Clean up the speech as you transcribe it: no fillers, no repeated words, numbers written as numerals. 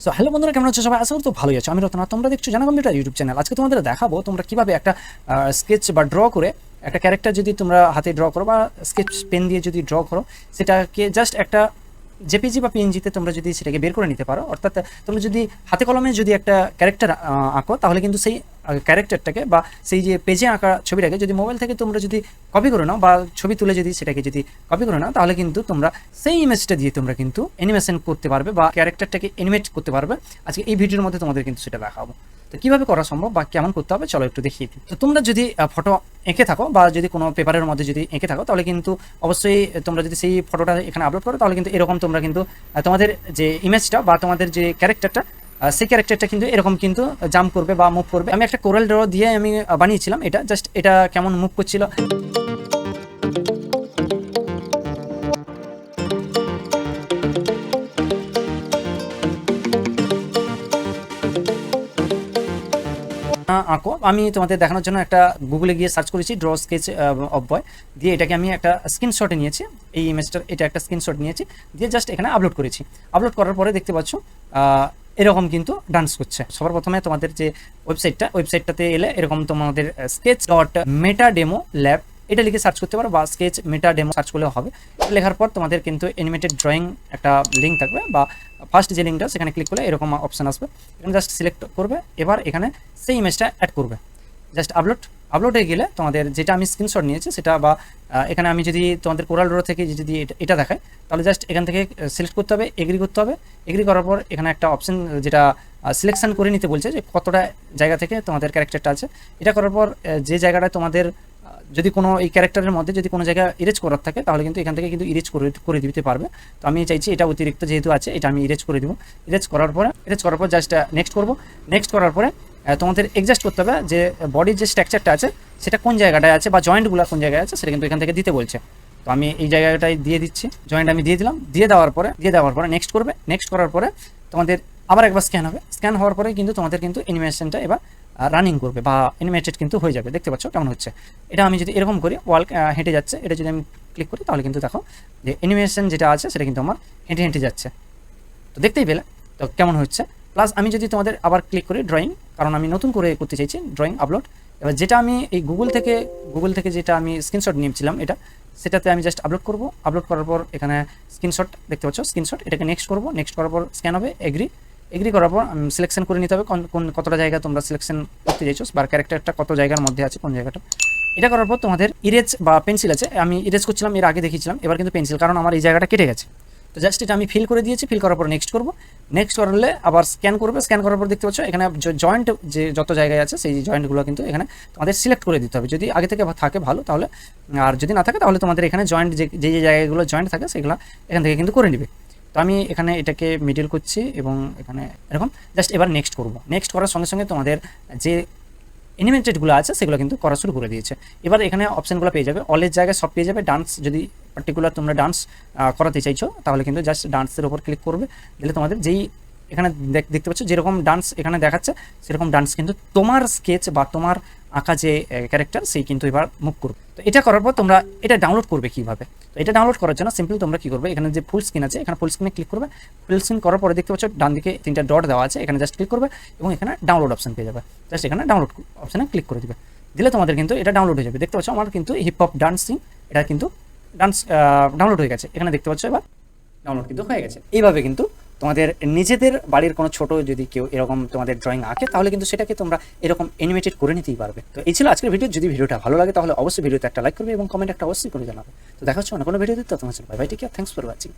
So hello বন্ধুরা, কেমন আছো সবাই? আশা করি তো ভালোই আছো। আমি রতনা, তোমরা দেখছো জানা কম্পিউটার ইউটিউব চ্যানেল। আজকে তোমাদের দেখাবো তোমরা কিভাবে একটা স্কেচ বা ড্র করে একটা ক্যারেক্টার যদি তোমরা হাতে ড্র করো বা স্কেচ পেন দিয়ে যদি ড্র করো, সেটাকে জাস্ট একটা জেপিজি বা পিএনজিতে তোমরা যদি সেটাকে বের করে নিতে পারো, অর্থাৎ তোমরা যদি হাতে কলমে যদি একটা ক্যারেক্টার আঁকো, তাহলে কিন্তু সেই ক্যারেক্টারটাকে বা সেই যে পেজে আঁকা ছবিটাকে যদি মোবাইল থেকে তোমরা যদি কপি করে নাও বা ছবি তুলে যদি সেটাকে যদি কপি করে নাও, তাহলে কিন্তু তোমরা সেই ইমেজটা দিয়ে তোমরা কিন্তু অ্যানিমেশন করতে পারবে বা ক্যারেক্টারটাকে অ্যানিমেট করতে পারবে। আজকে এই ভিডিওর মধ্যে তোমাদের কিন্তু সেটা দেখাবো। তো কীভাবে করা সম্ভব বা কেমন করতে হবে চলো একটু দেখিয়ে দিই। তো তোমরা যদি ফটো এঁকে থাকো বা যদি কোনো পেপারের মধ্যে যদি এঁকে থাকো, তাহলে কিন্তু অবশ্যই তোমরা যদি সেই ফটোটা এখানে আপলোড করো, তাহলে কিন্তু এরকম তোমরা কিন্তু তোমাদের যে ইমেজটা বা তোমাদের যে ক্যারেক্টারটা সেই ক্যারেক্টারটা কিন্তু এরকম কিন্তু জাম্প করবে বা মুভ করবে। আমি একটা কোরাল ড্র দিয়ে আমি বানিয়েছিলাম এটা, জাস্ট এটা কেমন মুভ করছিল আঁকো। আমি তোমাদের দেখানোর জন্য একটা গুগলে গিয়ে সার্চ করেছি ড্র স্কেচ অফ বয় দিয়ে, এটাকে আমি একটা স্ক্রিনশটে নিয়েছি, এই ইমেজটার এটা একটা স্ক্রিনশট নিয়েছি দিয়ে জাস্ট এখানে আপলোড করেছি। আপলোড করার পরে দেখতে পাচ্ছ এরকম কিন্তু ডান্স করছে। সবার প্রথমে তোমাদের যে ওয়েবসাইটটাতে এলে এরকম তোমাদের sketch.metademo.lab এটা লিখে সার্চ করতে পারো বা স্কেচ মেটা ডেমো সার্চ করলেও হবে। লেখার পর তোমাদের কিন্তু অ্যানিমেটেড ড্রয়িং একটা লিঙ্ক থাকবে বা ফার্স্ট যে লিঙ্কটা সেখানে ক্লিক করলে এরকম অপশান আসবে। এখানে জাস্ট সিলেক্ট করবে, এবার এখানে সেই ইমেজটা অ্যাড করবে। জাস্ট আপলোডে গেলে তোমাদের যেটা আমি স্ক্রিনশট নিয়েছি সেটা বা এখানে আমি যদি তোমাদের কোরাল ড্র থেকে যদি এটা দেখাই, তাহলে জাস্ট এখান থেকে সিলেক্ট করতে হবে, এগ্রি করতে হবে। এগ্রি করার পর এখানে একটা অপশান যেটা সিলেকশন করে নিতে বলছে যে কতটা জায়গা থেকে তোমাদের ক্যারেক্টারটা আছে। এটা করার পর যে জায়গাটায় তোমাদের যদি কোনো এই ক্যারেক্টারের মধ্যে যদি কোনো জায়গায় ইরেজ করার থাকে, তাহলে কিন্তু এখান থেকে কিন্তু ইরেজ করে দিতে পারবে। তো আমি চাইছি এটা অতিরিক্ত যেহেতু আছে, এটা আমি ইরেজ করে দিব। ইরেজ করার পর জাস্ট নেক্সট করব। নেক্সট করার পরে তোমাদের এডজাস্ট করতে হবে যে বডির যে স্ট্রাকচারটা আছে সেটা কোন জায়গাটায় আছে বা জয়েন্টগুলো কোন জায়গায় আছে সেটা কিন্তু এখান থেকে দিতে বলছে। তো আমি এই জায়গাটায় দিয়ে দিচ্ছি, জয়েন্ট আমি দিয়ে দিলাম। দিয়ে দেওয়ার পরে নেক্সট করবে। নেক্সট করার পরে তোমাদের আবার একবার স্ক্যান হবে। স্ক্যান হওয়ার পরে কিন্তু তোমাদের কিন্তু অ্যানিমেশনটা এবার রানিং করবে বা অ্যানিমেটেড কিন্তু হয়ে যাবে। দেখতে পাচ্ছ কেমন হচ্ছে। এটা আমি যদি এরকম করি, ওয়াল হেঁটে যাচ্ছে, এটা যদি আমি ক্লিক করি তাহলে কিন্তু দেখো যে অ্যানিমেশন যেটা আছে সেটা কিন্তু আমার হেঁটে হেঁটে যাচ্ছে। তো দেখতেই পেলে তো কেমন হচ্ছে। প্লাস আমি যদি তোমাদের আবার ক্লিক করি ড্রয়িং, কারণ আমি নতুন করে করতে চাইছি ড্রয়িং আপলোড। এবার যেটা আমি এই গুগল থেকে যেটা আমি স্ক্রিনশট নিয়েছিলাম এটা, সেটাতে আমি জাস্ট আপলোড করব। আপলোড করার পর এখানে স্ক্রিনশট দেখতে পাচ্ছ, স্ক্রিনশট এটাকে নেক্সট করব। নেক্সট করার পর স্ক্যান হবে, এগ্রি করার পর সিলেকশন করে নিতে হবে কতটা জায়গা তোমরা সিলেকশন করতে চাইছো বা ক্যারেক্টারটা কত জায়গার মধ্যে আছে কোন জায়গাটা। এটা করার পর তোমাদের ইরেজ বা পেন্সিল আছে, আমি ইরেজ করছিলাম এর আগে দেখিয়েছিলাম, এবার কিন্তু পেন্সিল, কারণ আমার এই জায়গাটা কেটে গেছে। তো জাস্ট এটা আমি ফিল করে দিয়েছি। ফিল করার পর নেক্সট করব। নেক্সট করলে আবার স্ক্যান করবে। স্ক্যান করার পর দেখতে পাচ্ছ এখানে জয়েন্ট যে যত জায়গায় আছে সেই জয়েন্টগুলো কিন্তু এখানে তোমাদের সিলেক্ট করে দিতে হবে। যদি আগে থেকে থাকে ভালো, তাহলে, আর যদি না থাকে তাহলে তোমাদের এখানে জয়েন্ট যে জায়গাগুলো জয়েন্ট থাকে সেগুলো এখান থেকে কিন্তু করে নেবে। তো আমি এখানে এটাকে মিডল করছি এবং এখানে এরকম জাস্ট এবার নেক্সট করব। নেক্সট করার সঙ্গে সঙ্গে তোমাদের যে অ্যানিমেটেডগুলো আছে সেগুলো কিন্তু করা শুরু করে দিয়েছে। এবার এখানে অপশানগুলো পেয়ে যাবে, অলের জায়গায় সব পেয়ে যাবে। ডান্স যদি পার্টিকুলার তোমরা ডান্স করাতে চাইছো, তাহলে কিন্তু জাস্ট ডান্সের উপর ক্লিক করবে। দিলে তোমাদের যেই এখানে দেখতে পাচ্ছ যেরকম ডান্স এখানে দেখাচ্ছে, সেরকম ডান্স কিন্তু তোমার স্কেচ বা তোমার আঁকা যে ক্যারেক্টার সেই কিন্তু এবার মুভ করবে। তো এটা করার পর তোমরা এটা ডাউনলোড করবে কীভাবে? তো এটা ডাউনলোড করার জন্য সিম্পল তোমরা কী করবে, এখানে যে ফুল স্ক্রিন আছে এখানে ফুল স্ক্রিনে ক্লিক করবে। ফুল স্ক্রিন করার পরে দেখতে পাচ্ছ ডান দিকে 3টা ডট দেওয়া আছে, এখানে জাস্ট ক্লিক করবে এবং এখানে ডাউনলোড অপশান পেয়ে যাবে। জাস্ট এখানে ডাউনলোড অপশানে ক্লিক করে দিবে। দিলে তোমাদের কিন্তু এটা ডাউনলোড হয়ে যাবে। দেখতে পাচ্ছ আমার কিন্তু হিপ হপ ডান্সিং এটা কিন্তু ডাউনলোড হয়ে গেছে। এখানে দেখতে পাচ্ছ এবার ডাউনলোড কিন্তু হয়ে গেছে। এইভাবে কিন্তু তোমাদের নিজেদের বাড়ির কোনো ছোট যদি কেউ এরকম তোমাদের ড্রয়িং আঁকে, তাহলে কিন্তু সেটাকে তোমরা এরকম অ্যানিমেটেড করে নিতেই পারবে। তো এই ছিল আজকের ভিডিও। যদি ভিডিওটা ভালো লাগে তাহলে অবশ্যই ভিডিওতে একটা লাইক করবে এবং কমেন্ট একটা অবশ্যই করে জানাবে। তো দেখা হচ্ছে অন্য কোনো ভিডিওতে। তো তোমার bye bye, take care, thanks for watching.